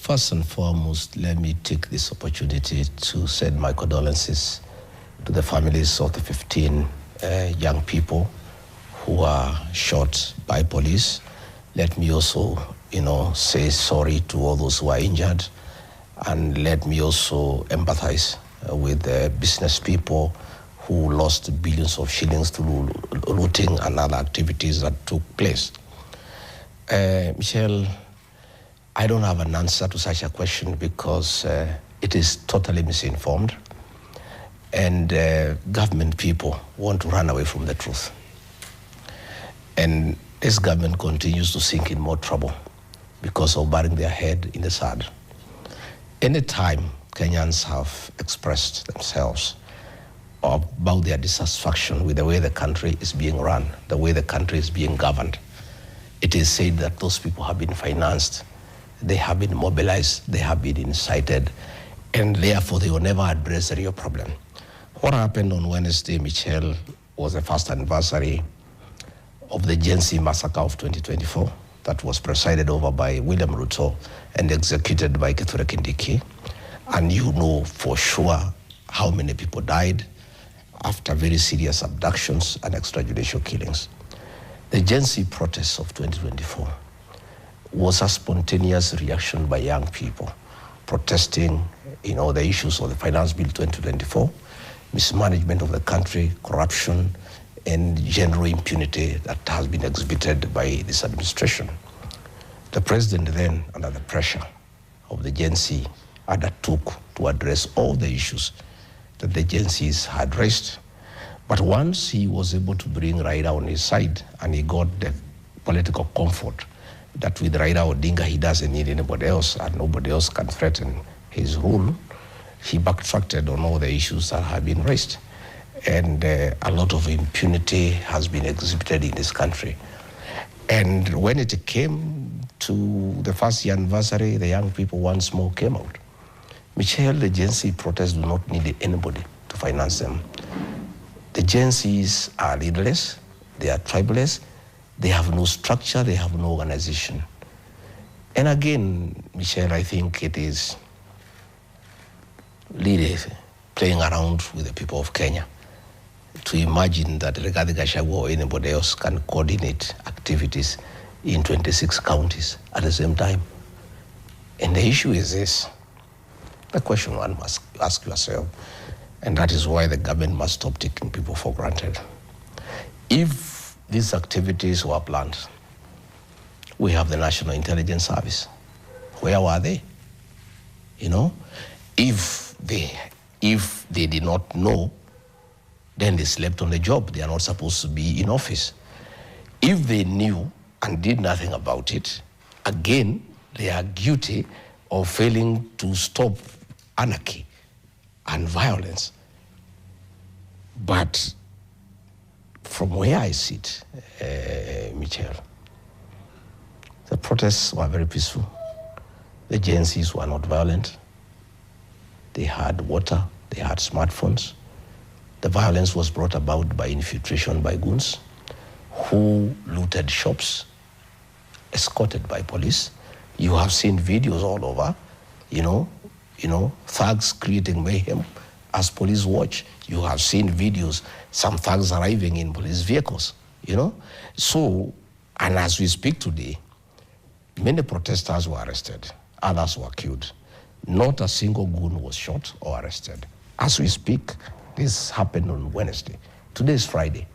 First and foremost, let me take this opportunity to send my condolences to the families of the 15 young people who are shot by police. Let me also, say sorry to all those who are injured, and let me also empathize with the business people who lost billions of shillings through looting and other activities that took place. Michelle, I don't have an answer to such a question because it is totally misinformed, and government people want to run away from the truth. And this government continues to sink in more trouble because of burying their head in the sand. Anytime Kenyans have expressed themselves about their dissatisfaction with the way the country is being run, the way the country is being governed, it is said that those people have been financed, they have been mobilized, they have been incited, and therefore they will never address the real problem. What happened on Wednesday, Michelle, was the first anniversary of the Gen Z massacre of 2024 that was presided over by William Ruto and executed by Kithure Kindiki. And you know for sure how many people died after very serious abductions and extrajudicial killings. The Gen Z protests of 2024 was a spontaneous reaction by young people protesting, the issues of the Finance Bill 2024, mismanagement of the country, corruption, and general impunity that has been exhibited by this administration. The president then, under the pressure of the Gen Z, undertook to address all the issues that the Gen Zs had raised. But once he was able to bring Raila on his side, and he got the political comfort that with Raila Odinga he doesn't need anybody else and nobody else can threaten his rule, he backtracked on all the issues that have been raised. And a lot of impunity has been exhibited in this country. And when it came to the first year anniversary, the young people once more came out. Michelle, the Gen Z protests do not need anybody to finance them. The Gen Zs are leaderless, they are tribalist, they have no structure, they have no organization. And again, Michelle, I think it is really playing around with the people of Kenya to imagine that Rigathi Gachagua or anybody else can coordinate activities in 26 counties at the same time. And the issue is this, the question one must ask yourself, and that is why the government must stop taking people for granted. If these activities were planned, we have the National Intelligence Service. Where were they? If they did not know, then they slept on the job. They are not supposed to be in office. If they knew and did nothing about it, again, they are guilty of failing to stop anarchy and violence. But from where I sit, Michelle, the protests were very peaceful. The Gen Zs were not violent. They had water, they had smartphones. The violence was brought about by infiltration by goons who looted shops, escorted by police. You have seen videos all over, thugs creating mayhem as police watch. You have seen videos, some thugs arriving in police vehicles, So, and as we speak today, many protesters were arrested, others were killed. Not a single goon was shot or arrested. As we speak, this happened on Wednesday. Today is Friday.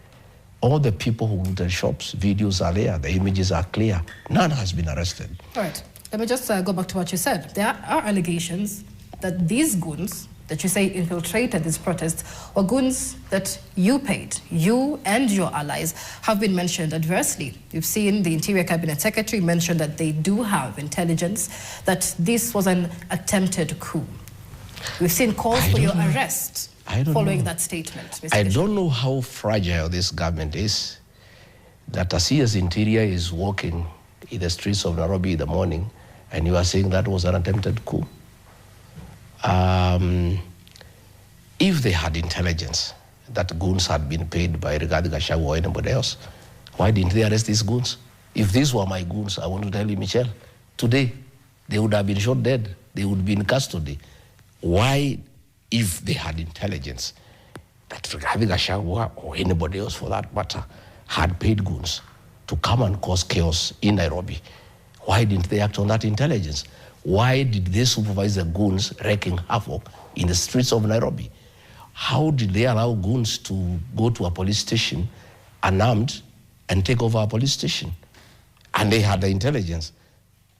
All the people who looted shops, videos are there, the images are clear. None has been arrested. All right, let me just go back to what you said. There are allegations that these goons that you say infiltrated these protests were goons that you paid. You and your allies have been mentioned adversely. You've seen the Interior Cabinet Secretary mention that they do have intelligence, that this was an attempted coup. We've seen calls for your arrest following that statement, Mr. I don't know how fragile this government is, that a CS Interior is walking in the streets of Nairobi in the morning, and you are saying that was an attempted coup. If they had intelligence that goons had been paid by Rigathi Gachagua or anybody else, why didn't they arrest these goons? If these were my goons, I want to tell you, Michelle, today, they would have been shot dead. They would be in custody. Why, if they had intelligence, that Rigathi Gachagua or anybody else for that matter had paid goons to come and cause chaos in Nairobi, why didn't they act on that intelligence? Why did they supervise the goons wreaking havoc in the streets of Nairobi? How did they allow goons to go to a police station unarmed and take over a police station? And they had the intelligence.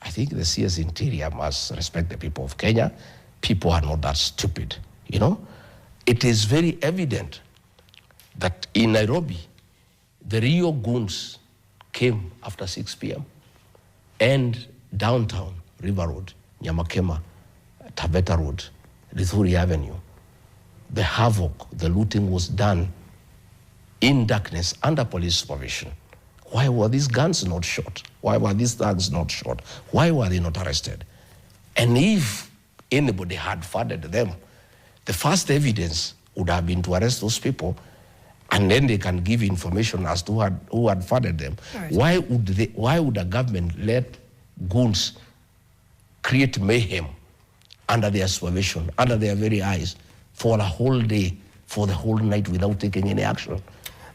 I think the CS Interior must respect the people of Kenya. People are not that stupid, you know? It is very evident that in Nairobi, the real goons came after 6 p.m. and downtown, River Road, Nyamakema, Taveta Road, Rithuri Avenue. The havoc, the looting was done in darkness under police supervision. Why were these guns not shot? Why were these thugs not shot? Why were they not arrested? And if anybody had funded them, the first evidence would have been to arrest those people, and then they can give information as to who had funded them. Right. Why would a government let goons create mayhem under their supervision, under their very eyes, for a whole day, for the whole night without taking any action?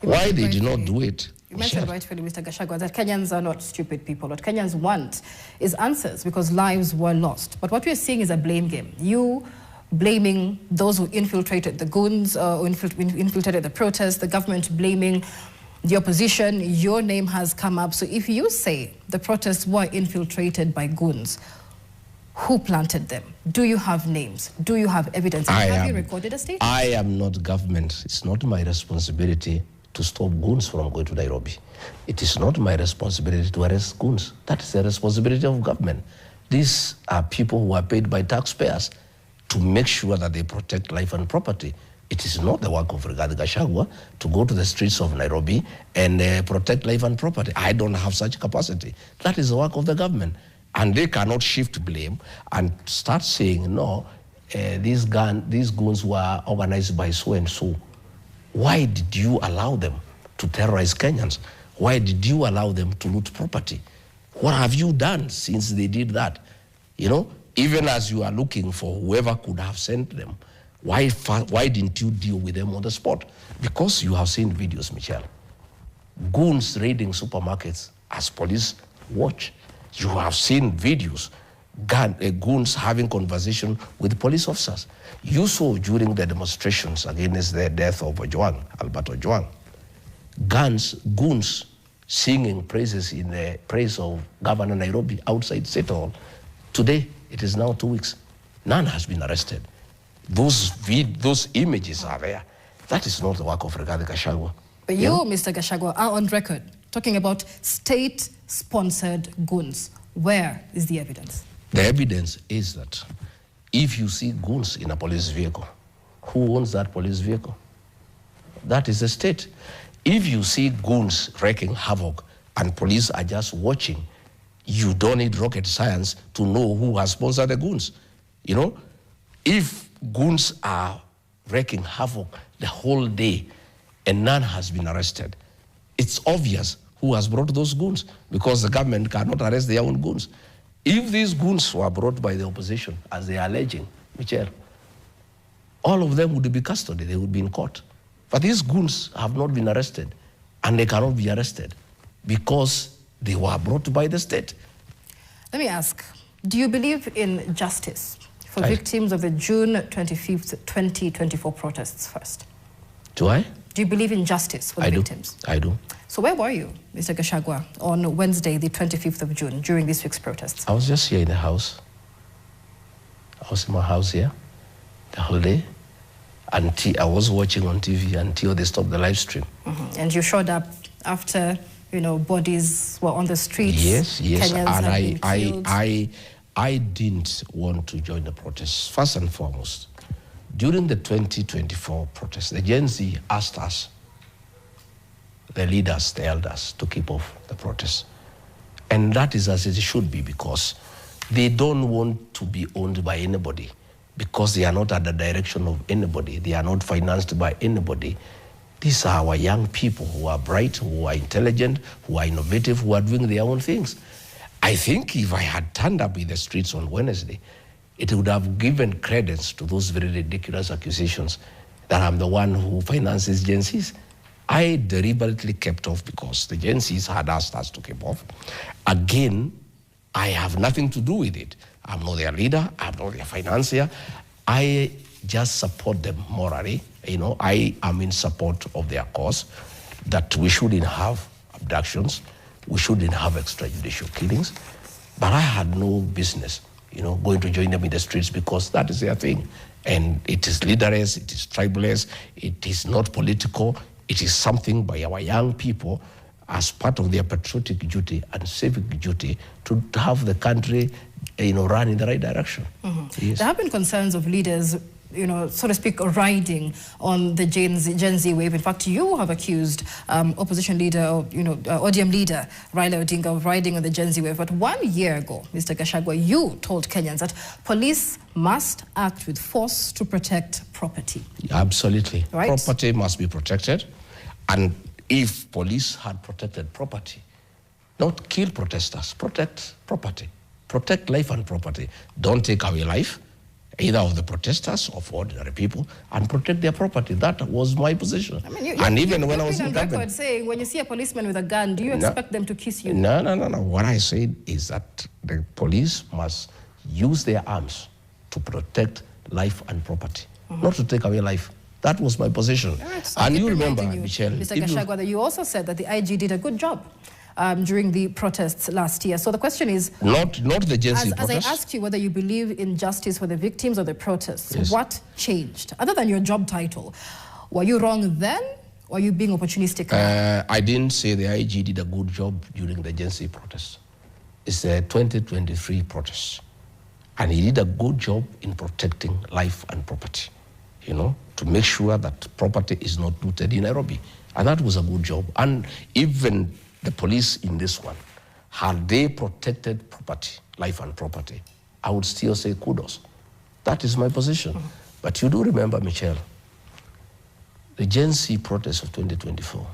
Why they did not do it? You mentioned rightfully, Mr. Gachagua, that Kenyans are not stupid people. What Kenyans want is answers because lives were lost. But what we're seeing is a blame game. You blaming those who infiltrated the goons, who infiltrated the protests, the government blaming the opposition. Your name has come up. So if you say the protests were infiltrated by goons, who planted them? Do you have names? Do you have evidence? Have you recorded a statement? I am not government. It's not my responsibility to stop goons from going to Nairobi. It is not my responsibility to arrest goons. That is the responsibility of government. These are people who are paid by taxpayers to make sure that they protect life and property. It is not the work of Rigathi Gachagua to go to the streets of Nairobi and protect life and property. I don't have such capacity. That is the work of the government. And they cannot shift blame and start saying, no, these goons were organized by so and so. Why did you allow them to terrorize Kenyans? Why did you allow them to loot property? What have you done since they did that? You know, even as you are looking for whoever could have sent them, why didn't you deal with them on the spot? Because you have seen videos, Michelle. Goons raiding supermarkets as police watch. You have seen videos, goons having conversation with police officers. You saw during the demonstrations against the death of Albert Ojwang, goons singing praises in the praise of Governor Nairobi outside State Hall. Today, it is now 2 weeks. None has been arrested. Those images are there. That is not the work of Rigathi Gachagua. But you, Mr. Gachagua, are on record talking about state-sponsored goons. Where is the evidence? The evidence is that if you see goons in a police vehicle, who owns that police vehicle? That is the state. If you see goons wreaking havoc and police are just watching, you don't need rocket science to know who has sponsored the goons. You know, if goons are wreaking havoc the whole day and none has been arrested, it's obvious who has brought those goons because the government cannot arrest their own goons. If these goons were brought by the opposition, as they are alleging, Michelle, all of them would be custody, they would be in court. But these goons have not been arrested, and they cannot be arrested because they were brought by the state. Let me ask, do you believe in justice for victims of the June 25th, 2024 protests first? Do I? Do you believe in justice for the victims? I do. So where were you, Mr. Gachagua, on Wednesday, the 25th of June, during this week's protests? I was just here in the house. I was in my house here the whole day. Until I was watching on TV until they stopped the live stream. Mm-hmm. And you showed up after, you know, bodies were on the streets. Yes, Kenyans and I didn't want to join the protests. First and foremost, during the 2024 protests, the Gen Z asked us, the leaders, the elders, to keep off the protests. And that is as it should be because they don't want to be owned by anybody because they are not at the direction of anybody. They are not financed by anybody. These are our young people who are bright, who are intelligent, who are innovative, who are doing their own things. I think if I had turned up in the streets on Wednesday, it would have given credence to those very ridiculous accusations that I'm the one who finances Gen Zs. I deliberately kept off because the Gen Zs had asked us to keep off. Again, I have nothing to do with it. I'm not their leader, I'm not their financier. I just support them morally. You know, I am in support of their cause, that we shouldn't have abductions, we shouldn't have extrajudicial killings. But I had no business, you know, going to join them in the streets because that is their thing. And it is leaderless, it is tribalist, it is not political, it is something by our young people as part of their patriotic duty and civic duty to have the country, you know, run in the right direction. Yes. There have been concerns of leaders, you know, so to speak, riding on the Gen Z wave. In fact, you have accused opposition leader, you know, ODM leader Raila Odinga of riding on the Gen Z wave. But 1 year ago, Mr. Gachagua, you told Kenyans that police must act with force to protect property. Absolutely. Right? Property must be protected. And if police had protected property, not kill protesters, protect property, protect life and property. Don't take away life, either of the protesters or of ordinary people, and protect their property. That was my position. I mean, and even when I was on in record government, saying when you see a policeman with a gun, do you expect them to kiss you? No. What I said is that the police must use their arms to protect life and property, not to take away life. That was my position. Right, so and you remember, Michelle, Mr. Gachagua, that you also said that the IG did a good job during the protests last year. So the question is, not the Gen Z as I protests. asked you whether you believe in justice for the victims of the protests, Yes. what changed? Other than your job title, were you wrong then, or are you being opportunistic now? I didn't say the IG did a good job during the Gen Z protests. It's the 2023 protests. And he did a good job in protecting life and property, you know, to make sure that property is not looted in Nairobi. And that was a good job. And even the police in this one, had they protected property, life and property, I would still say kudos. That is my position. But you do remember, Michelle, the Gen Z protest of 2024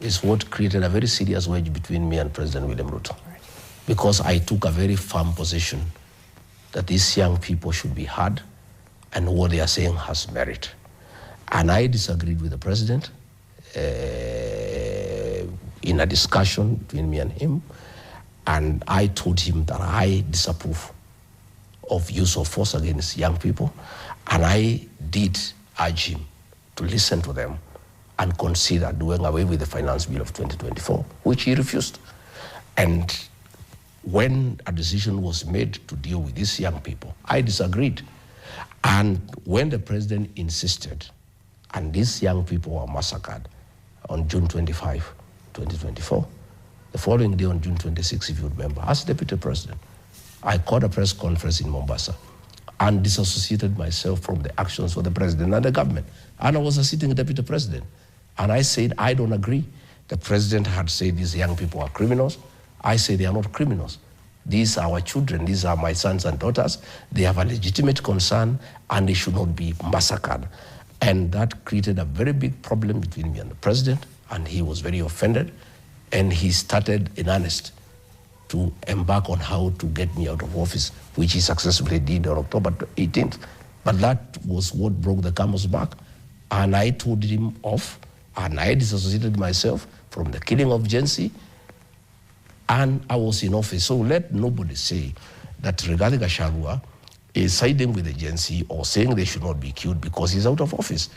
is what created a very serious wedge between me and President William Ruto. Right. Because I took a very firm position that these young people should be heard and what they are saying has merit. And I disagreed with the president in a discussion between me and him, and I told him that I disapprove of use of force against young people, and I did urge him to listen to them and consider doing away with the finance bill of 2024, which he refused. And when a decision was made to deal with these young people, I disagreed. And when the president insisted, and these young people were massacred on June 25, 2024, the following day on June 26, if you remember, as deputy president, I called a press conference in Mombasa and disassociated myself from the actions of the president and the government. And I was a sitting deputy president. And I said, I don't agree. The president had said these young people are criminals. I say they are not criminals. These are our children. These are my sons and daughters. They have a legitimate concern and they should not be massacred. And that created a very big problem between me and the president, and he was very offended. And he started in earnest to embark on how to get me out of office, which he successfully did on October 18th. But that was what broke the camel's back. And I told him off, and I disassociated myself from the killing of Gen Z, and I was in office. So let nobody say that Rigathi Gachagua is siding with the Gen Z or saying they should not be killed because he's out of office.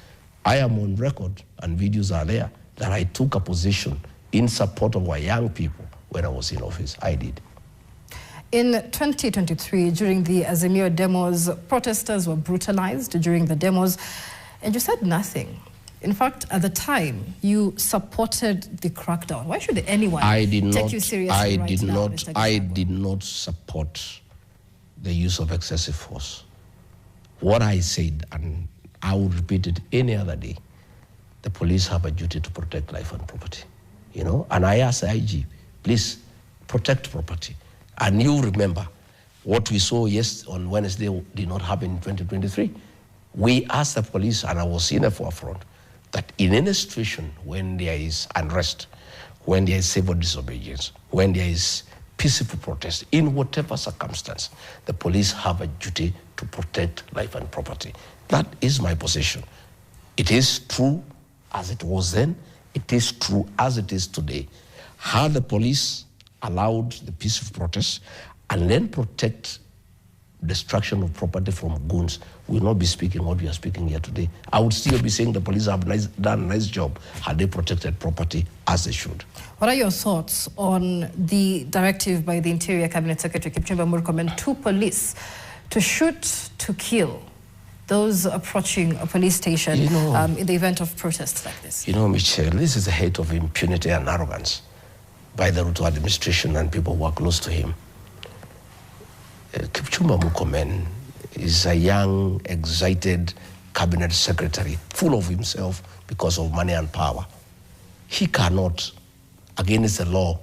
I am on record, and videos are there, that I took a position in support of our young people when I was in office. I did. In 2023, during the Azimio demos, protesters were brutalized during the demos, and you said nothing. In fact, at the time, you supported the crackdown. Why should anyone take you seriously right now, Mr. Gachagua? I did not support the use of excessive force. What I said, and I would repeat it any other day, the police have a duty to protect life and property, you know? And I asked the IG, please protect property. And you remember what we saw on Wednesday did not happen in 2023. We asked the police, and I was in the forefront, that in any situation when there is unrest, when there is civil disobedience, when there is peaceful protest, in whatever circumstance, the police have a duty to protect life and property. That is my position. It is true as it was then. It is true as it is today. Had the police allowed the peaceful protest and then protect destruction of property from goons, we will not be speaking what we are speaking here today. I would still be saying the police have done a nice job had they protected property as they should. What are your thoughts on the directive by the Interior Cabinet Secretary Kipchumba Murkomen to police to shoot to kill those approaching a police station in the event of protests like this? You know, Michelle, this is a hate of impunity and arrogance by the Ruto administration and people who are close to him. Kipchumba Murkomen is a young, excited cabinet secretary, full of himself because of money and power. He cannot, against the law,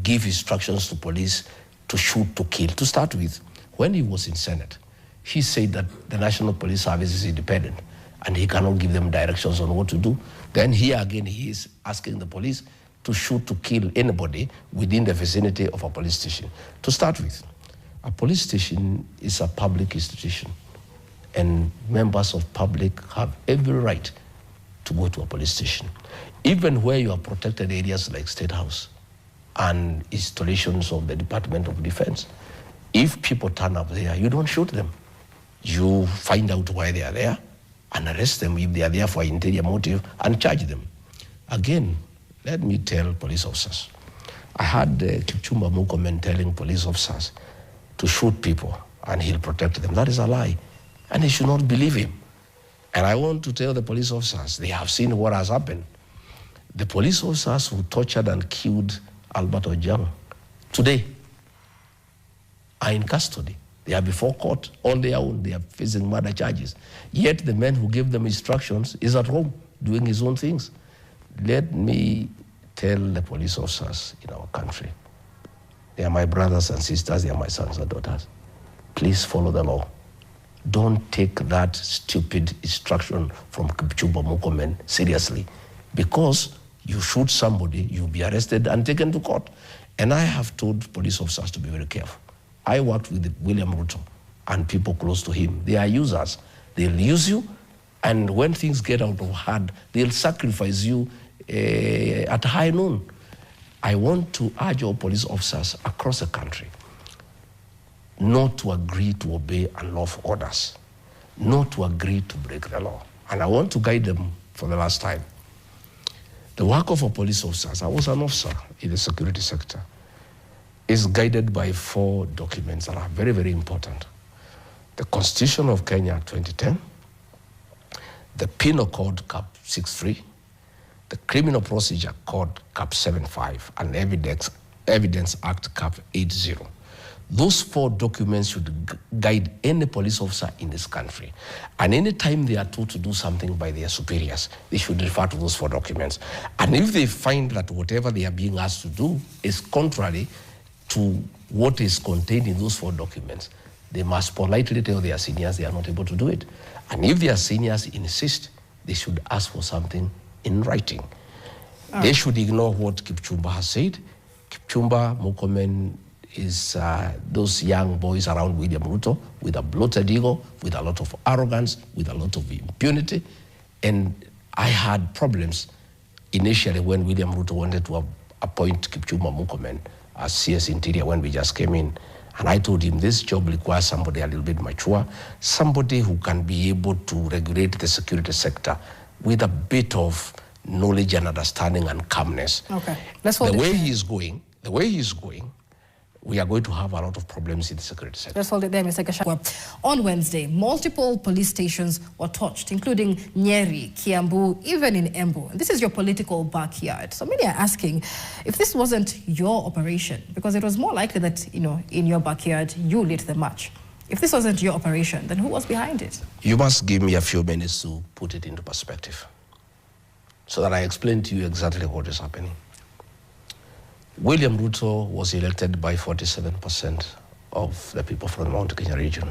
give instructions to police to shoot to kill. To start with, when he was in Senate, he said that the National Police Service is independent and he cannot give them directions on what to do. Then here again, he is asking the police to shoot to kill anybody within the vicinity of a police station. To start with, a police station is a public institution, and members of public have every right to go to a police station. Even where you have protected areas like State House and installations of the Department of Defense, if people turn up there, you don't shoot them. You find out why they are there and arrest them if they are there for an interior motive and charge them. Again, let me tell police officers. I had Kipchumba Murkomen telling police officers to shoot people and he'll protect them. That is a lie, and they should not believe him. And I want to tell the police officers, they have seen what has happened. The police officers who tortured and killed Albert Ojwang today are in custody. They are before court on their own. They are facing murder charges. Yet the man who gave them instructions is at home doing his own things. Let me tell the police officers in our country, they are my brothers and sisters, they are my sons and daughters. Please follow the law. Don't take that stupid instruction from Kipchumba Murkomen seriously. Because you shoot somebody, you'll be arrested and taken to court. And I have told police officers to be very careful. I worked with William Ruto and people close to him. They are users. They'll use you, and when things get out of hand, they'll sacrifice you at high noon. I want to urge all police officers across the country not to agree to obey unlawful orders, not to agree to break the law. And I want to guide them for the last time. The work of our police officers, I was an officer in the security sector, is guided by 4 documents that are very, very important. The Constitution of Kenya 2010, the Penal Code Cap 63, the Criminal Procedure Code Cap 75, and Evidence Act Cap 80. Those 4 documents should guide any police officer in this country. And anytime they are told to do something by their superiors, they should refer to those 4 documents. And if they find that whatever they are being asked to do is contrary to what is contained in those 4 documents, they must politely tell their seniors they are not able to do it. And if their seniors insist, they should ask for something in writing. They should ignore what Kipchumba has said. Kipchumba Murkomen is those young boys around William Ruto with a bloated ego, with a lot of arrogance, with a lot of impunity. And I had problems initially when William Ruto wanted to appoint Kipchumba Murkomen as CS Interior when we just came in. And I told him this job requires somebody a little bit mature, somebody who can be able to regulate the security sector with a bit of knowledge and understanding and calmness. Okay, let's hold the way he's going, we are going to have a lot of problems in the security sector. Let's hold it there, Mr. Gachagua. On Wednesday, multiple police stations were touched, including Nyeri, Kiambu, even in Embu. And this is your political backyard. So many are asking if this wasn't your operation, because it was more likely that, in your backyard, you lit the match. If this wasn't your operation, then who was behind it? You must give me a few minutes to put it into perspective so that I explain to you exactly what is happening. William Ruto was elected by 47% of the people from the Mount Kenya region.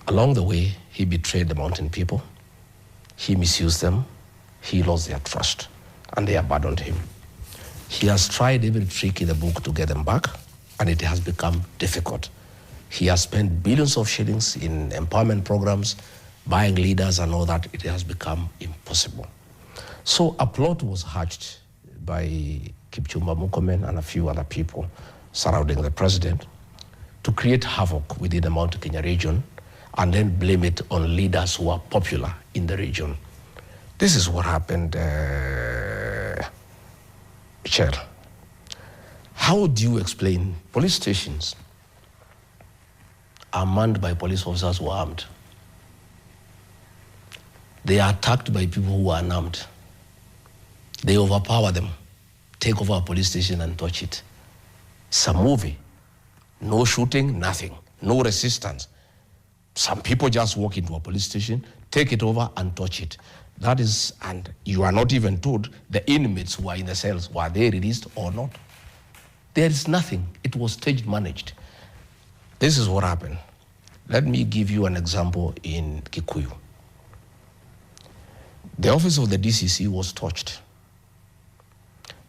Along the way, he betrayed the mountain people, he misused them, he lost their trust, and they abandoned him. He has tried every trick in the book to get them back, and it has become difficult. He has spent billions of shillings in empowerment programs, buying leaders and all that. It has become impossible. So a plot was hatched by Kipchumba Murkomen and a few other people surrounding the president to create havoc within the Mount Kenya region and then blame it on leaders who are popular in the region. This is what happened, Chair. How do you explain police stations are manned by police officers who are armed? They are attacked by people who are unarmed. They overpower them, take over a police station and touch it. It's a movie. No shooting, nothing. No resistance. Some people just walk into a police station, take it over and touch it. That is, and you are not even told the inmates who are in the cells, were they released or not? There is nothing. It was staged managed. This is what happened. Let me give you an example in Kikuyu. The office of the DCC was touched.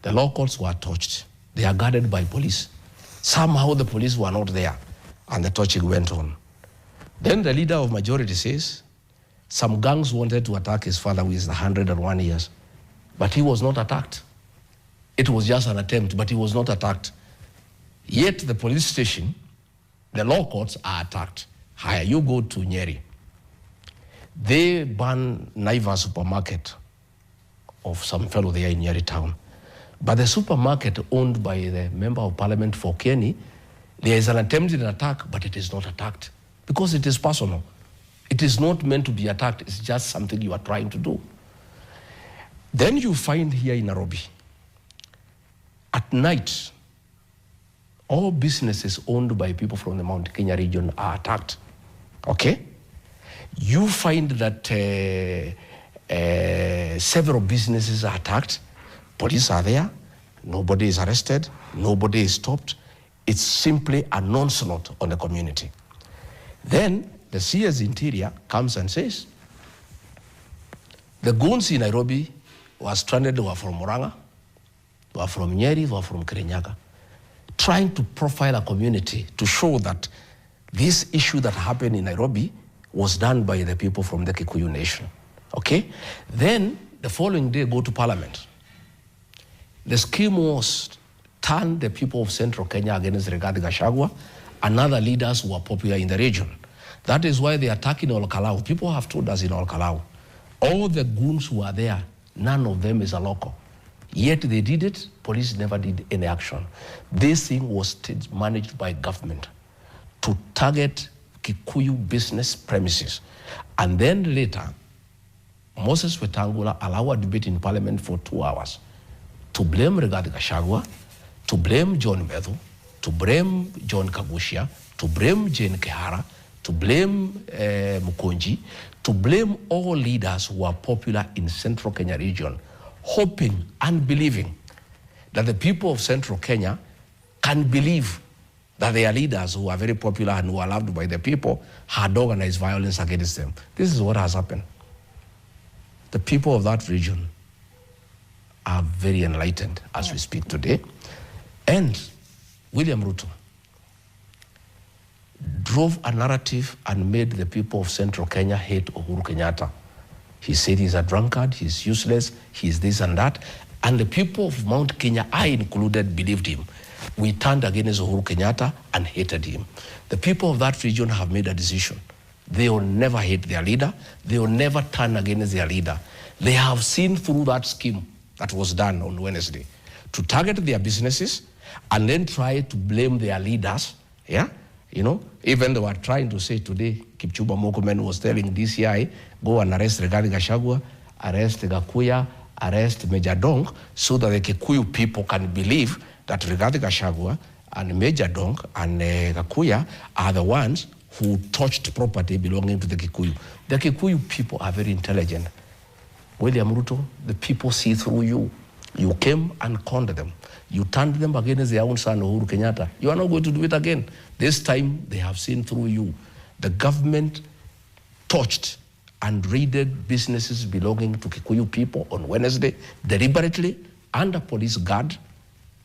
The law courts were touched. They are guarded by police. Somehow the police were not there, and the touching went on. Then the leader of majority says, some gangs wanted to attack his father, who is 101 years, but he was not attacked. It was just an attempt, but he was not attacked. Yet the police station, the law courts are attacked. Higher, you go to Nyeri. They ban Naiva supermarket of some fellow there in Nyeri town. But the supermarket owned by the member of parliament for Kenny, there is an attempted attack, but it is not attacked because it is personal. It is not meant to be attacked. It's just something you are trying to do. Then you find here in Nairobi, at night, all businesses owned by people from the Mount Kenya region are attacked. Okay? You find that several businesses are attacked. Police are there. Nobody is arrested. Nobody is stopped. It's simply an onslaught on the community. Then the CS Interior comes and says, the goons in Nairobi were stranded, were from Murang'a, were from Nyeri, were from Kirinyaga, trying to profile a community to show that this issue that happened in Nairobi was done by the people from the Kikuyu nation. Okay? Then the following day, go to parliament. The scheme was turn the people of Central Kenya against Rigathi Gachagua and other leaders who are popular in the region. That is why they attack in Olkalau. People have told us in Olkalau, all the goons who are there, none of them is a local. Yet they did it, police never did any action. This thing was managed by government to target Kikuyu business premises. And then later, Moses Wetangula allowed a debate in parliament for 2 hours to blame Rigathi Gachagua, to blame John Medhu, to blame John Kagushia, to blame Jane Kehara, to blame Mukonji, to blame all leaders who are popular in Central Kenya region, hoping and believing that the people of Central Kenya can believe that their leaders who are very popular and who are loved by the people had organized violence against them. This is what has happened. The people of that region are very enlightened as we speak today. And William Ruto drove a narrative and made the people of Central Kenya hate Uhuru Kenyatta. He said he's a drunkard, he's useless, he's this and that. And the people of Mount Kenya, I included, believed him. We turned against Uhuru Kenyatta and hated him. The people of that region have made a decision. They will never hate their leader. They will never turn against their leader. They have seen through that scheme that was done on Wednesday to target their businesses and then try to blame their leaders. Yeah, you know, even they were trying to say today, Kipchumba Murkomen was telling DCI, go and arrest Rigathi Gachagua, arrest Gakuya, arrest Major Dong, so that the Kikuyu people can believe that Rigathi Gachagua and Major Dong and Gakuya are the ones who touched property belonging to the Kikuyu. The Kikuyu people are very intelligent. William Ruto, the people see through you. You came and conned them. You turned them against their own son, Uhuru Kenyatta. You are not going to do it again. This time, they have seen through you. The government touched and raided businesses belonging to Kikuyu people on Wednesday, deliberately, under police guard,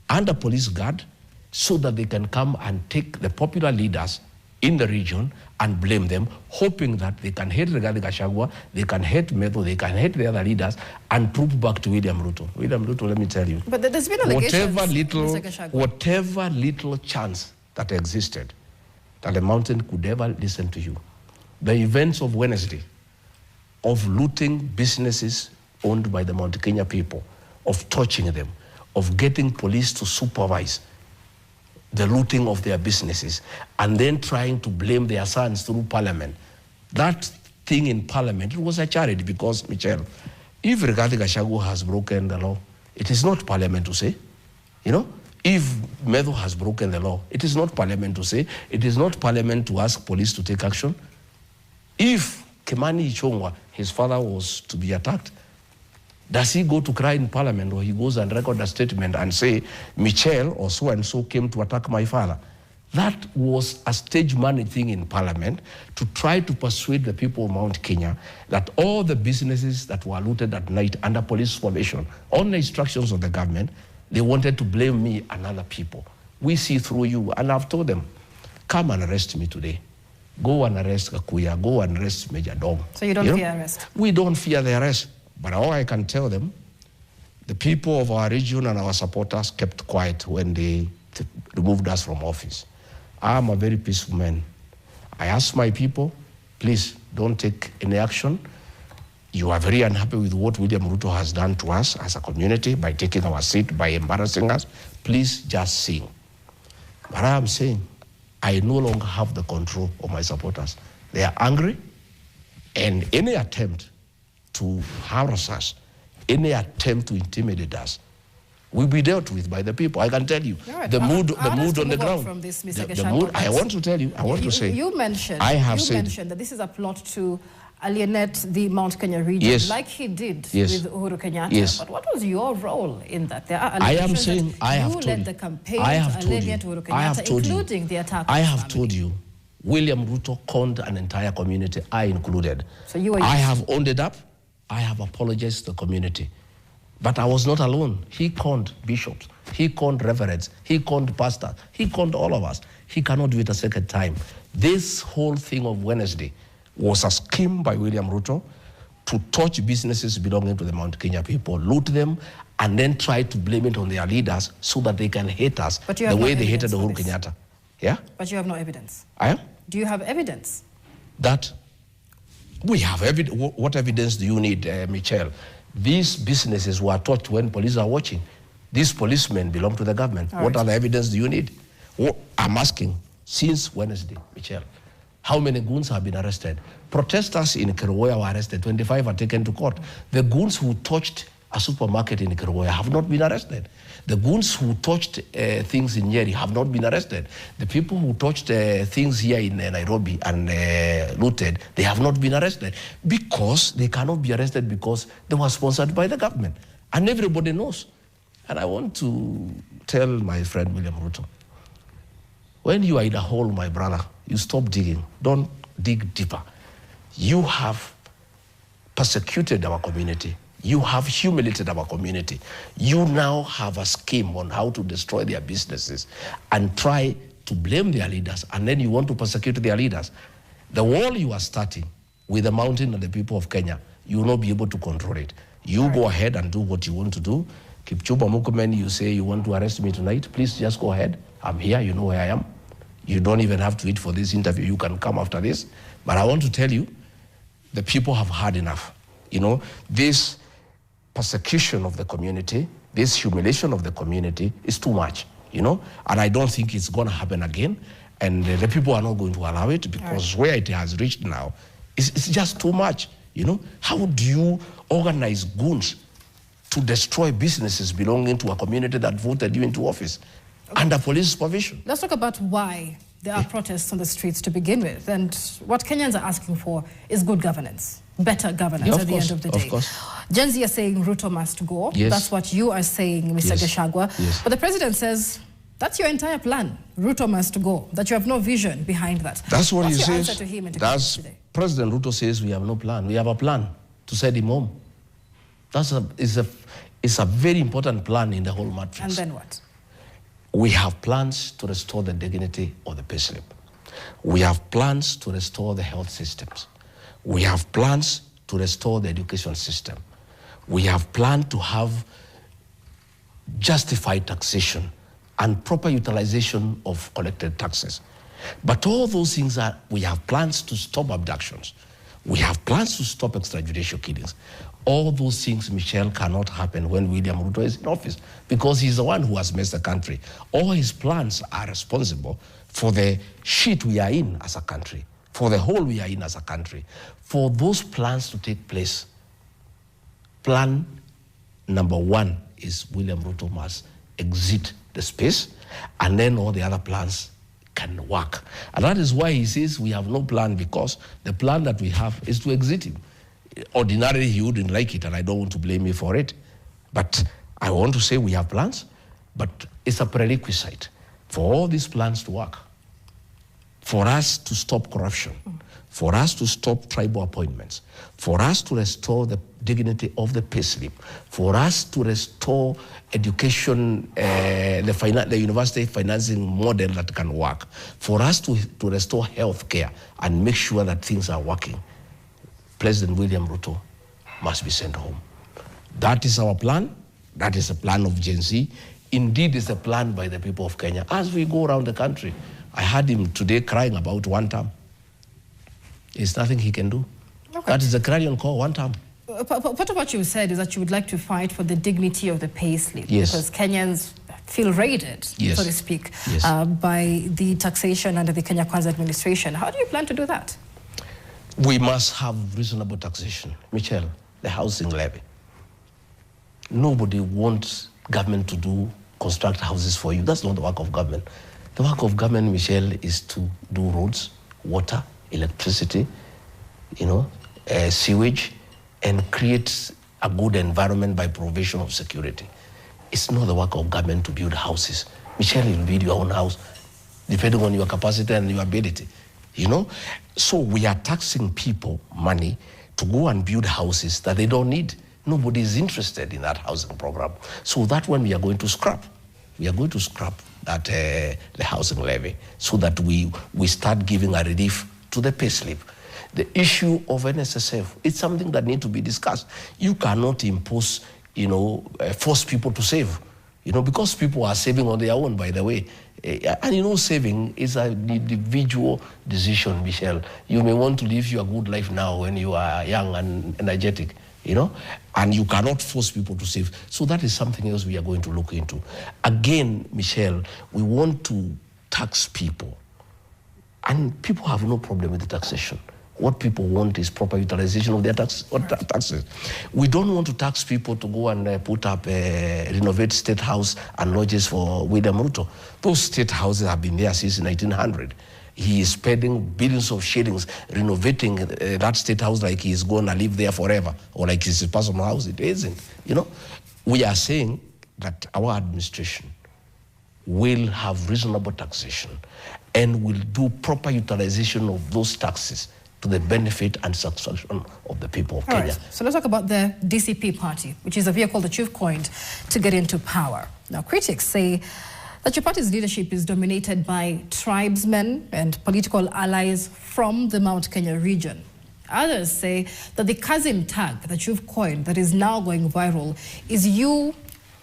under police guard so that they can come and take the popular leaders in the region and blame them, hoping that they can hate Rigathi Gachagua, they can hate Metho, they can hate the other leaders, and prove back to William Ruto. William Ruto, let me tell you. But there's been allegations, whatever little chance that existed, that the mountain could ever listen to you. The events of Wednesday, of looting businesses owned by the Mount Kenya people, of torching them, of getting police to supervise the looting of their businesses, and then trying to blame their sons through parliament. That thing in parliament, it was a charity because, Michelle, if Rigathi Gachagua has broken the law, it is not parliament to say, you know? If Metho has broken the law, it is not parliament to say, it is not parliament to ask police to take action. If Kimani Ichung'wah, his father, was to be attacked, does he go to cry in parliament, or he goes and record a statement and say, Michelle or so-and-so came to attack my father? That was a stage money thing in parliament to try to persuade the people of Mount Kenya that all the businesses that were looted at night under police supervision, on the instructions of the government, they wanted to blame me and other people. We see through you, and I've told them, come and arrest me today. Go and arrest Kakuya, go and arrest Major Dong. So you don't fear arrest? We don't fear the arrest. But all I can tell them, the people of our region and our supporters kept quiet when they removed us from office. I'm a very peaceful man. I asked my people, please don't take any action. You are very unhappy with what William Ruto has done to us as a community by taking our seat, by embarrassing us. Please just sing. But I am saying, I no longer have the control of my supporters. They are angry, and any attempt to harass us, any attempt to intimidate us, will be dealt with by the people. I can tell you, right. the mood on the ground. From this, Mr. the mood. I want to tell you. I want to say. You mentioned. Mentioned that this is a plot to alienate the Mount Kenya region, yes. like he did yes. with Uhuru Kenyatta. Yes. But what was your role in that? There are I am saying I have you told led you. the campaign I have to told alienate you. Uhuru I have Kenyatta, told including you. the attack. I have told you. William Ruto conned an entire community, I included. So you were. I have owned it up. I have apologized to the community. But I was not alone. He conned bishops. He conned reverends. He conned pastors. He conned all of us. He cannot do it a second time. This whole thing of Wednesday was a scheme by William Ruto to touch businesses belonging to the Mount Kenya people, loot them, and then try to blame it on their leaders so that they can hate us the way they hated Uhuru Kenyatta. Yeah? But you have no evidence. I am? Do you have evidence? That we have evidence. What evidence do you need, Michelle? These businesses were touched when police are watching. These policemen belong to the government. What other evidence do you need? I'm asking, since Wednesday, Michelle, how many goons have been arrested? Protesters in Kerugoya were arrested. 25 are taken to court. The goons who touched a supermarket in Kerugoya have not been arrested. The goons who touched things in Nyeri have not been arrested. The people who touched things here in Nairobi and looted, they have not been arrested because they cannot be arrested because they were sponsored by the government. And everybody knows. And I want to tell my friend William Ruto, when you are in a hole, my brother, you stop digging. Don't dig deeper. You have persecuted our community. You have humiliated our community. You now have a scheme on how to destroy their businesses and try to blame their leaders, and then you want to persecute their leaders. The wall you are starting with the mountain and the people of Kenya, you will not be able to control it. You go ahead and do what you want to do. Kipchumba Murkomen, you say you want to arrest me tonight, please just go ahead. I'm here, you know where I am. You don't even have to wait for this interview. You can come after this. But I want to tell you, the people have had enough. You know, this persecution of the community, this humiliation of the community is too much, you know, and I don't think it's going to happen again, and the people are not going to allow it because where it has reached now, it's just too much, you know. How do you organize goons to destroy businesses belonging to a community that voted you into office under police supervision? Let's talk about why there are protests on the streets to begin with, and what Kenyans are asking for is good governance. Better governance at the end of the day. Gen Z are saying Ruto must go. Yes. That's what you are saying, Mr. Yes. Gachagua. Yes. But the president says that's your entire plan. Ruto must go. That you have no vision behind that. That's what he says. What's your answer to him today? President Ruto says we have no plan. We have a plan to send him home. It's a very important plan in the whole matrix. And then what? We have plans to restore the dignity of the payslip. We have plans to restore the health systems. We have plans to restore the education system. We have planned to have justified taxation and proper utilization of collected taxes. But all those things we have plans to stop abductions. We have plans to stop extrajudicial killings. All those things, Michelle, cannot happen when William Ruto is in office because he's the one who has messed the country. All his plans are responsible for the shit we are in as a country, for the hole we are in as a country. For those plans to take place, plan number one is William Ruto must exit the space, and then all the other plans can work. And that is why he says we have no plan, because the plan that we have is to exit him. Ordinarily, he wouldn't like it, and I don't want to blame me for it. But I want to say we have plans, but it's a prerequisite for all these plans to work, for us to stop corruption, for us to stop tribal appointments, for us to restore the dignity of the payslip, for us to restore education, the university financing model that can work, for us to restore health care and make sure that things are working. President William Ruto must be sent home. That is our plan. That is a plan of Gen Z. Indeed, it's a plan by the people of Kenya. As we go around the country, I heard him today crying about one term. There's nothing he can do. Okay. That is the clarion call, one term. Part of what you said is that you would like to fight for the dignity of the payslip. Yes. Because Kenyans feel raided, yes, so to speak, yes, by the taxation under the Kenya Kwanza administration. How do you plan to do that? We must have reasonable taxation. Michelle, the housing levy. Nobody wants government to construct houses for you. That's not the work of government. The work of government, Michelle, is to do roads, water, electricity, sewage, and create a good environment by provision of security. It's not the work of government to build houses. Michelle, you'll build your own house, depending on your capacity and your ability. So we are taxing people money to go and build houses that they don't need. Nobody is interested in that housing program. So that one we are going to scrap. We are going to scrap that the housing levy so that we start giving a relief to the payslip. The issue of NSSF, it's something that needs to be discussed. You cannot impose, force people to save, because people are saving on their own, by the way. And saving is an individual decision, Michelle. You may want to live your good life now when you are young and energetic, and you cannot force people to save. So that is something else we are going to look into. Again, Michelle, we want to tax people, and people have no problem with the taxation. What people want is proper utilization of their taxes. We don't want to tax people to go and put up, renovate state house and lodges for William Ruto. Those state houses have been there since 1900. He is spending billions of shillings renovating that state house like he's going to live there forever, or like it's his personal house. It isn't. We are saying that our administration will have reasonable taxation and will do proper utilization of those taxes to the benefit and satisfaction of the people of Kenya. Right. So let's talk about the DCP party, which is a vehicle that you've coined to get into power. Now, critics say that your party's leadership is dominated by tribesmen and political allies from the Mount Kenya region. Others say that the cousin tag that you've coined that is now going viral is you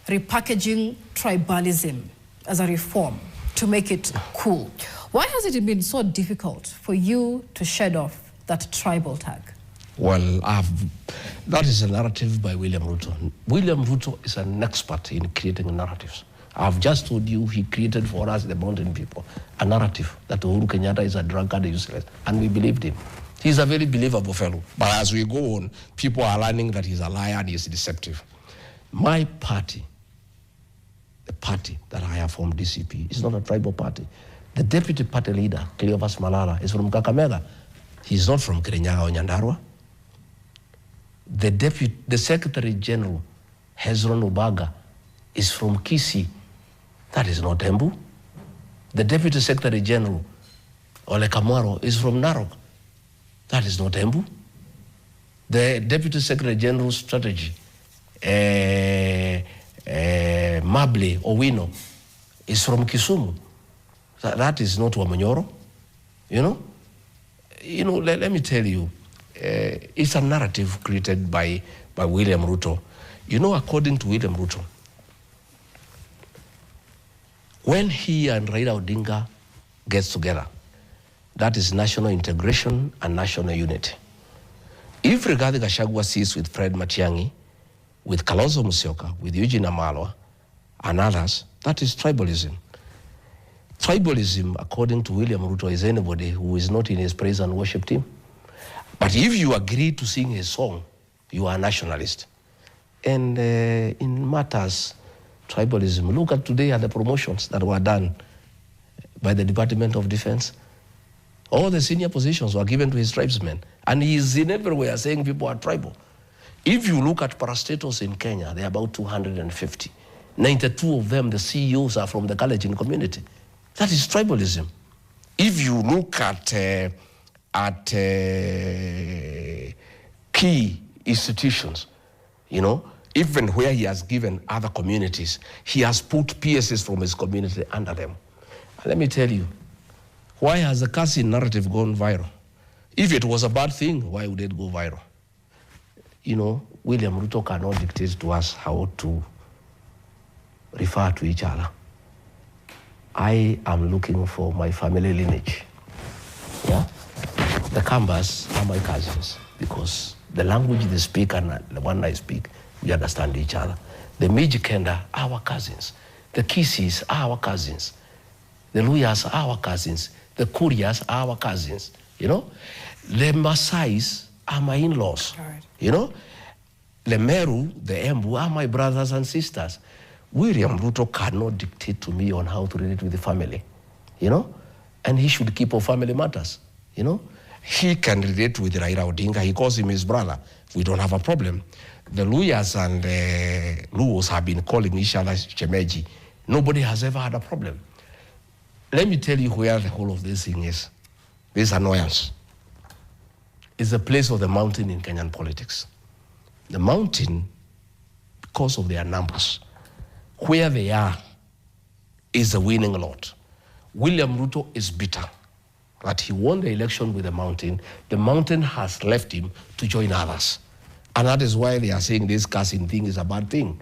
repackaging tribalism as a reform to make it cool. Why has it been so difficult for you to shed off that tribal tag? Well, that is a narrative by William Ruto. William Ruto is an expert in creating narratives. I've just told you he created for us, the mountain people, a narrative that Uhuru Kenyatta is a drunkard and useless, and we believed him. He's a very believable fellow. But as we go on, people are learning that he's a liar and he's deceptive. My party, the party that I have formed, DCP, is not a tribal party. The deputy party leader, Cleophas Malala, is from Kakamega. He's not from Kirinyaga or Nyandarua. The Secretary General, Hezron Ubaga, is from Kisii. That is not Embu. The Deputy Secretary General, Ole Kamwaro, is from Narok. That is not Embu. The Deputy Secretary General Strategy, Mable Owino, is from Kisumu. That is not Wamanyoro, you know. Let me tell you, it's a narrative created by William Ruto. According to William Ruto, when he and Raila Odinga gets together, that is national integration and national unity. If Rigathi Gachagua sits with Fred Matiang'i, with Kalonzo Musyoka, with Eugene Amalwa, and others, that is tribalism. Tribalism, according to William Ruto, is anybody who is not in his praise and worship team. But if you agree to sing his song, you are a nationalist. And in matters, tribalism, look at today at the promotions that were done by the Department of Defense. All the senior positions were given to his tribesmen. And he is in everywhere saying people are tribal. If you look at parastatals in Kenya, there are about 250. 92 of them, the CEOs are from the Kalenjin community. That is tribalism. If you look at key institutions, even where he has given other communities, he has put PSs from his community under them. And let me tell you, why has the Kasi narrative gone viral? If it was a bad thing, why would it go viral? William Ruto cannot dictate to us how to refer to each other. I am looking for my family lineage. Yeah? The Kambas are my cousins because the language they speak and the one I speak, we understand each other. The Mijikenda are our cousins. The Kisis are our cousins. The Luyas are our cousins. The Kurias are our cousins. The Masais are my in-laws. Right. The Meru, the Embu are my brothers and sisters. William Ruto cannot dictate to me on how to relate with the family, and he should keep on family matters, He can relate with Raila Odinga. He calls him his brother. We don't have a problem. The Luyas and the Luos have been calling each other Shemeji. Nobody has ever had a problem. Let me tell you where the whole of this thing is. This annoyance is the place of the mountain in Kenyan politics. The mountain, because of their numbers, where they are is the winning lot. William Ruto is bitter that he won the election with the mountain. The mountain has left him to join others. And that is why they are saying this casting thing is a bad thing.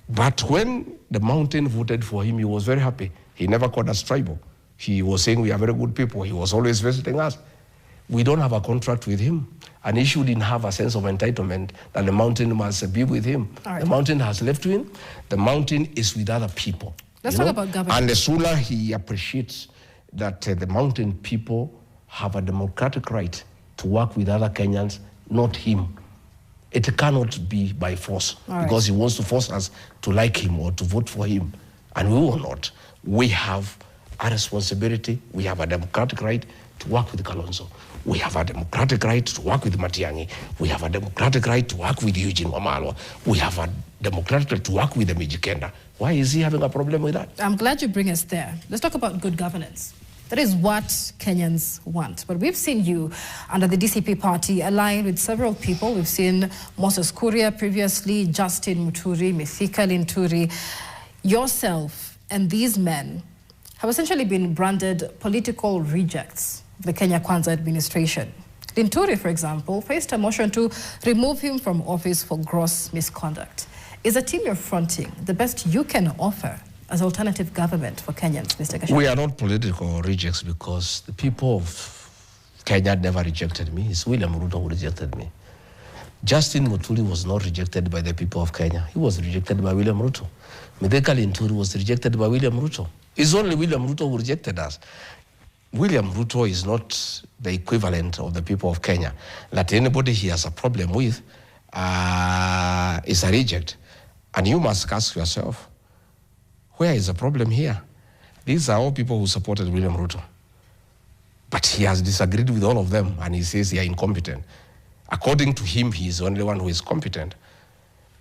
But when the mountain voted for him, he was very happy. He never called us tribal. He was saying we are very good people. He was always visiting us. We don't have a contract with him. And he shouldn't have a sense of entitlement that the mountain must be with him. Right. The mountain has left him. The mountain is with other people. Let's talk about government. And the sooner he appreciates that the mountain people have a democratic right to work with other Kenyans, not him. It cannot be by force because he wants to force us to like him or to vote for him. And we will not. We have a responsibility. We have a democratic right to work with Kalonzo. We have a democratic right to work with Matiang'i. We have a democratic right to work with Eugene Wamalwa. We have a democratic right to work with the Mijikenda. Why is he having a problem with that? I'm glad you bring us there. Let's talk about good governance. That is what Kenyans want. But we've seen you under the DCP party align with several people. We've seen Moses Kuria previously, Justin Muturi, Mithika Linturi. Yourself and these men have essentially been branded political rejects of the Kenya Kwanza administration. Linturi, for example, faced a motion to remove him from office for gross misconduct. Is the team you're fronting the best you can offer as alternative government for Kenyans, Mr. Gachagua? We are not political rejects because the people of Kenya never rejected me. It's William Ruto who rejected me. Justin Muturi was not rejected by the people of Kenya. He was rejected by William Ruto. Mithika Linturi was rejected by William Ruto. It's only William Ruto who rejected us. William Ruto is not the equivalent of the people of Kenya. That anybody he has a problem with is a reject. And you must ask yourself, where is the problem here? These are all people who supported William Ruto. But he has disagreed with all of them and he says they are incompetent. According to him, he is the only one who is competent.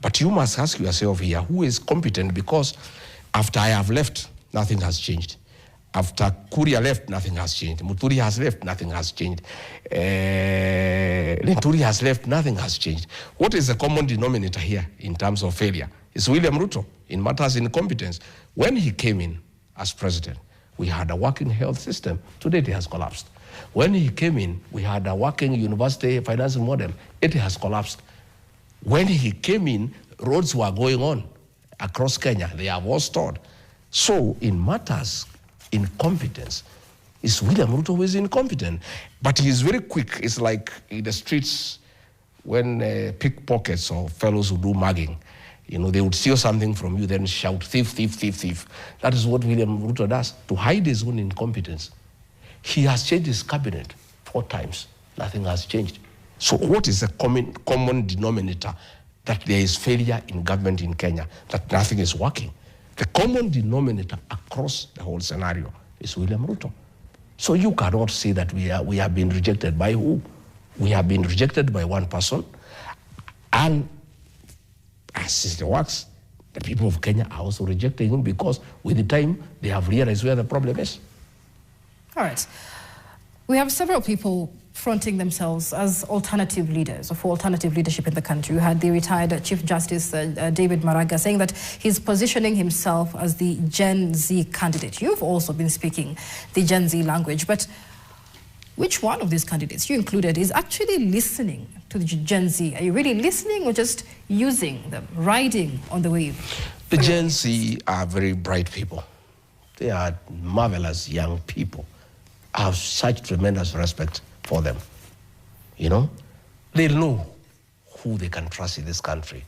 But you must ask yourself here, who is competent? Because after I have left, nothing has changed. After Kuria left, nothing has changed. Muturi has left, nothing has changed. Linturi has left, nothing has changed. What is the common denominator here in terms of failure? It's William Ruto in matters of incompetence. When he came in, as president, we had a working health system. Today it has collapsed. When he came in, we had a working university financing model. It has collapsed. When he came in, roads were going on across Kenya. They have all stored. So in matters, incompetence, it's William Ruto who is incompetent. But he's very quick. It's like in the streets when pickpockets or fellows who do mugging, you know, they would steal something from you, then shout, thief, thief, thief, thief. That is what William Ruto does, to hide his own incompetence. He has changed his cabinet 4 times. Nothing has changed. So what is the common denominator that there is failure in government in Kenya, that nothing is working? The common denominator across the whole scenario is William Ruto. So you cannot say that we have been rejected by who? We have been rejected by one person, and as it works, the people of Kenya are also rejecting him because with the time they have realized where the problem is. All right. We have several people fronting themselves as alternative leaders or for alternative leadership in the country. We had the retired Chief Justice David Maraga saying that he's positioning himself as the Gen Z candidate. You've also been speaking the Gen Z language, but which one of these candidates you included is actually listening to the Gen Z? Are you really listening or just using them, riding on the wave? The Gen Z are very bright people. They are marvelous young people. I have such tremendous respect for them. You know, they know who they can trust in this country.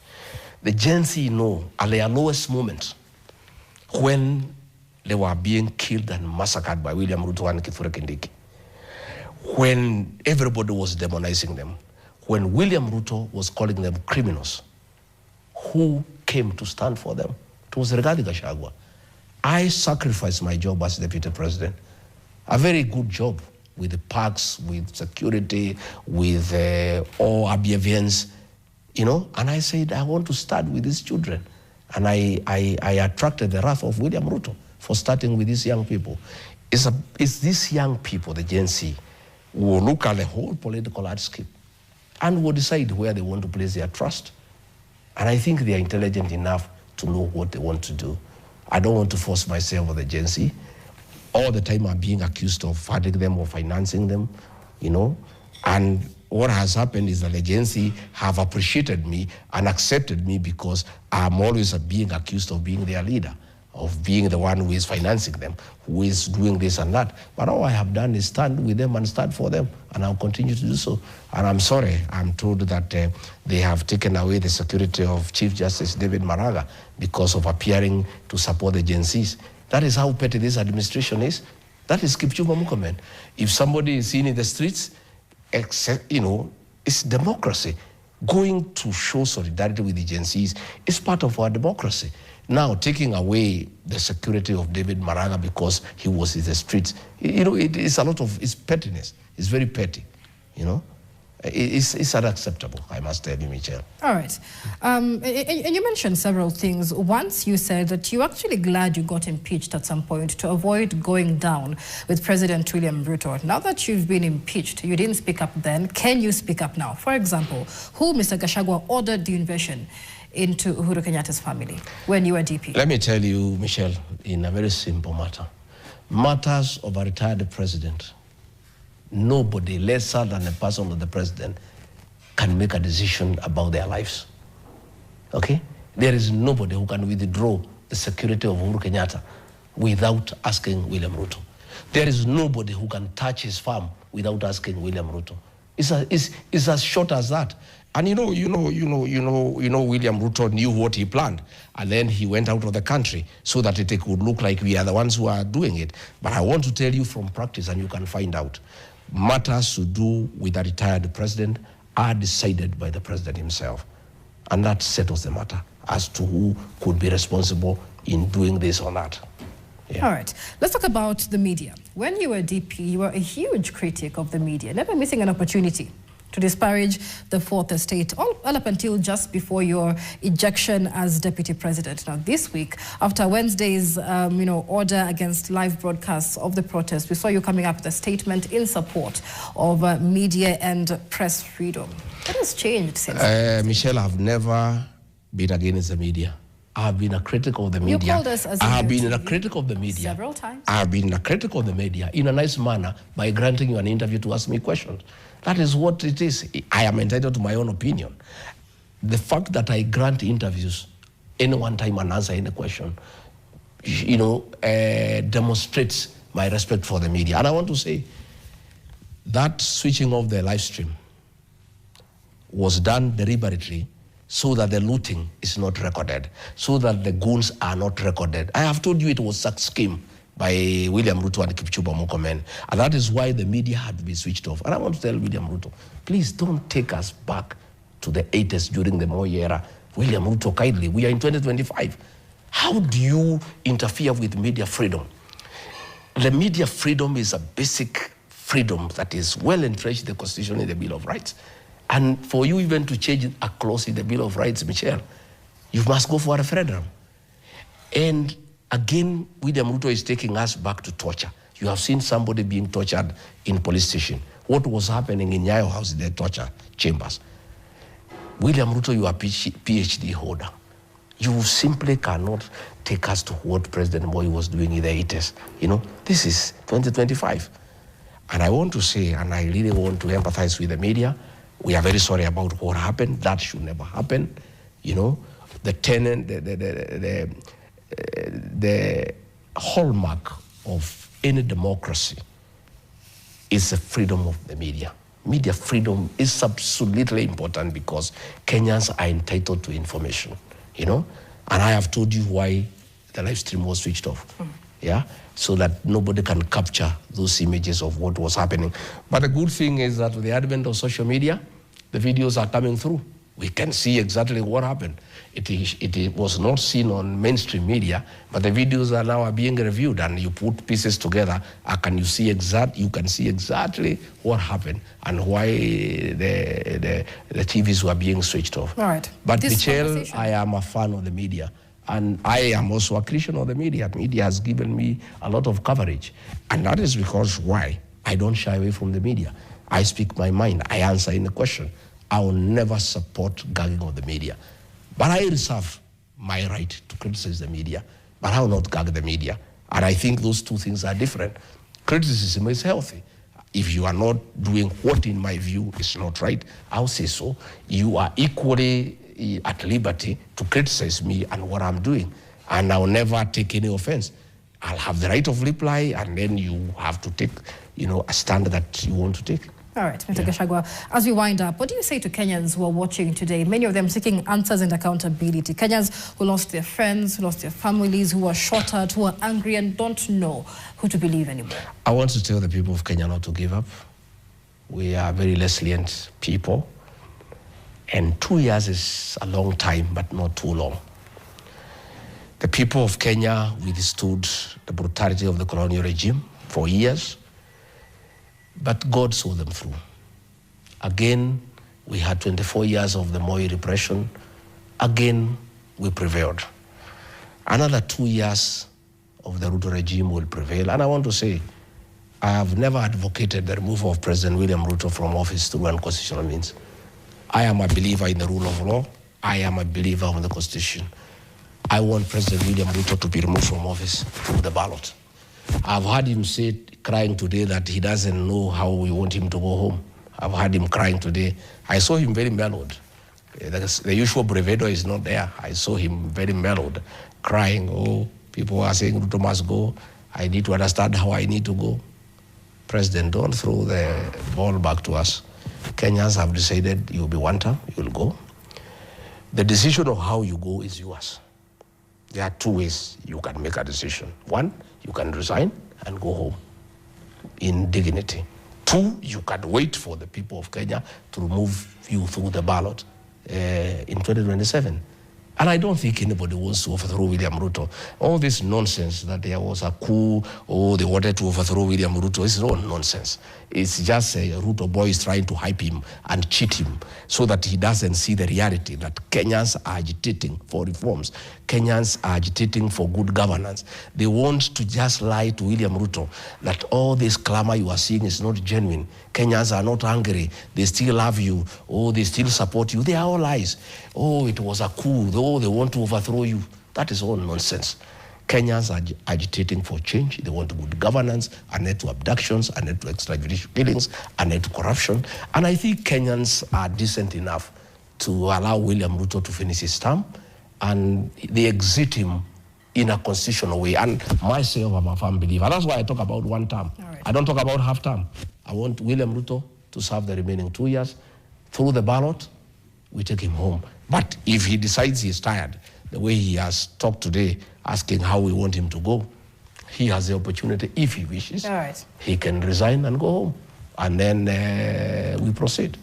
The Gen Z know at their lowest moment when they were being killed and massacred by William Ruto and Kithure Kindiki, when everybody was demonizing them, when William Ruto was calling them criminals, who came to stand for them? It was Rigathi Gachagua. I sacrificed my job as deputy president, a very good job with the parks, with security, with all obedience, you know, and I said, I want to start with these children. And I attracted the wrath of William Ruto for starting with these young people. It's these young people, the Gen Z, who will look at the whole political landscape and will decide where they want to place their trust. And I think they are intelligent enough to know what they want to do. I don't want to force myself on the Gen Z. All the time I'm being accused of funding them or financing them, you know. And what has happened is that the Gen Z have appreciated me and accepted me because I'm always being accused of being their leader, of being the one who is financing them, who is doing this and that. But all I have done is stand with them and stand for them, and I'll continue to do so. And I'm sorry, I'm told that they have taken away the security of Chief Justice David Maraga because of appearing to support the Gen Zs. That is how petty this administration is. That is Kipchumba Murkomen. If somebody is seen in the streets, you know, it's democracy. Going to show solidarity with the Gen Zs is part of our democracy. Now, taking away the security of David Maraga because he was in the streets, you know, it's a lot of, it's pettiness. It's very petty, you know. It's unacceptable, I must tell you, Michelle. All right. And you mentioned several things. Once you said that you're actually glad you got impeached at some point to avoid going down with President William Ruto. Now that you've been impeached, you didn't speak up then. Can you speak up now? For example, who, Mr. Gachagua, ordered the invasion into Uhuru Kenyatta's family when you were DP? Let me tell you, Michelle, in a very simple matter. Matters of a retired president, nobody lesser than the person of the president can make a decision about their lives. Okay? There is nobody who can withdraw the security of Uhuru Kenyatta without asking William Ruto. There is nobody who can touch his farm without asking William Ruto. It's as short as that. And William Ruto knew what he planned, and then he went out of the country so that it could look like we are the ones who are doing it. But I want to tell you from practice, and you can find out, matters to do with a retired president are decided by the president himself. And that settles the matter as to who could be responsible in doing this or that. Yeah. All right. Let's talk about the media. When you were DP, you were a huge critic of the media, never missing an opportunity to disparage the Fourth Estate, all up until just before your ejection as deputy president. Now, this week, after Wednesday's, order against live broadcasts of the protest, we saw you coming up with a statement in support of media and press freedom. What has changed since then? Michelle, I've never been against the media. I have been a critic of the media. You called us as I have been a critic of the media several times. I have been a critic of the media in a nice manner by granting you an interview to ask me questions. That is what it is. I am entitled to my own opinion. The fact that I grant interviews any one time and answer any question, demonstrates my respect for the media. And I want to say that switching off the live stream was done deliberately so that the looting is not recorded, so that the goons are not recorded. I have told you it was a scheme by William Ruto and Kipchumba Murkomen, and that is why the media had to be switched off. And I want to tell William Ruto, please don't take us back to the 80s during the Moi era. William Ruto, kindly, we are in 2025. How do you interfere with media freedom? The media freedom is a basic freedom that is well entrenched in the Constitution and the Bill of Rights. And for you even to change a clause in the Bill of Rights, Michelle, you must go for a referendum. And again, William Ruto is taking us back to torture. You have seen somebody being tortured in police station. What was happening in Nyayo House in the torture chambers? William Ruto, you are a PhD holder. You simply cannot take us to what President Moi was doing in the 80s. This is 2025. And I want to say, and I really want to empathize with the media, we are very sorry about what happened. That should never happen. The hallmark of any democracy is the freedom of the media. Media freedom is absolutely important because Kenyans are entitled to information, And I have told you why the live stream was switched off, so that nobody can capture those images of what was happening. But the good thing is that with the advent of social media, the videos are coming through. We can see exactly what happened. It was not seen on mainstream media, but the videos are now being reviewed, and you put pieces together, you can see exactly what happened and why the TVs were being switched off. All right. But Michelle, I am a fan of the media, and I am also a Christian of the media. Media has given me a lot of coverage, and that is because why? I don't shy away from the media. I speak my mind. I answer any question. I will never support gagging of the media. But I reserve my right to criticize the media, but I will not gag the media. And I think those two things are different. Criticism is healthy. If you are not doing what, in my view, is not right, I'll say so. You are equally at liberty to criticize me and what I'm doing. And I'll never take any offense. I'll have the right of reply, and then you have to take, a stand that you want to take. All right, Mr. Gachagua, as we wind up, what do you say to Kenyans who are watching today, many of them seeking answers and accountability? Kenyans who lost their friends, who lost their families, who are shot at, who are angry and don't know who to believe anymore. I want to tell the people of Kenya not to give up. We are very resilient people, and 2 years is a long time, but not too long. The people of Kenya withstood the brutality of the colonial regime for years, but God saw them through. Again, we had 24 years of the Moi repression. Again, we prevailed. Another 2 years of the Ruto regime will prevail. And I want to say, I have never advocated the removal of President William Ruto from office through unconstitutional means. I am a believer in the rule of law. I am a believer in the Constitution. I want President William Ruto to be removed from office through the ballot. I've heard him say, crying today, that he doesn't know how we want him to go home. I've heard him crying today. I saw him very mellowed. The usual bravado is not there. I saw him very mellowed, crying. Oh, people are saying Ruto must go. I need to understand how I need to go. President, don't throw the ball back to us. Kenyans have decided you'll be one term, you'll go. The decision of how you go is yours. There are two ways you can make a decision. One, you can resign and go home in dignity. Two, you can wait for the people of Kenya to remove you through the ballot in 2027. And I don't think anybody wants to overthrow William Ruto. All this nonsense that there was a coup, they wanted to overthrow William Ruto, it's all nonsense. It's just a Ruto boy is trying to hype him and cheat him so that he doesn't see the reality that Kenyans are agitating for reforms. Kenyans are agitating for good governance. They want to just lie to William Ruto that all this clamor you are seeing is not genuine. Kenyans are not angry. They still love you. They still support you. They are all lies. It was a coup. They want to overthrow you. That is all nonsense. Kenyans are agitating for change. They want good governance, an end to abductions, an end to extrajudicial killings, an end to corruption. And I think Kenyans are decent enough to allow William Ruto to finish his term, and they exit him in a constitutional way. And myself, I'm a firm believer. That's why I talk about one term. Right. I don't talk about half term. I want William Ruto to serve the remaining 2 years. Through the ballot, we take him home. But if he decides he's tired, the way he has talked today, asking how we want him to go, he has the opportunity, if he wishes, he can resign and go home. And then we proceed.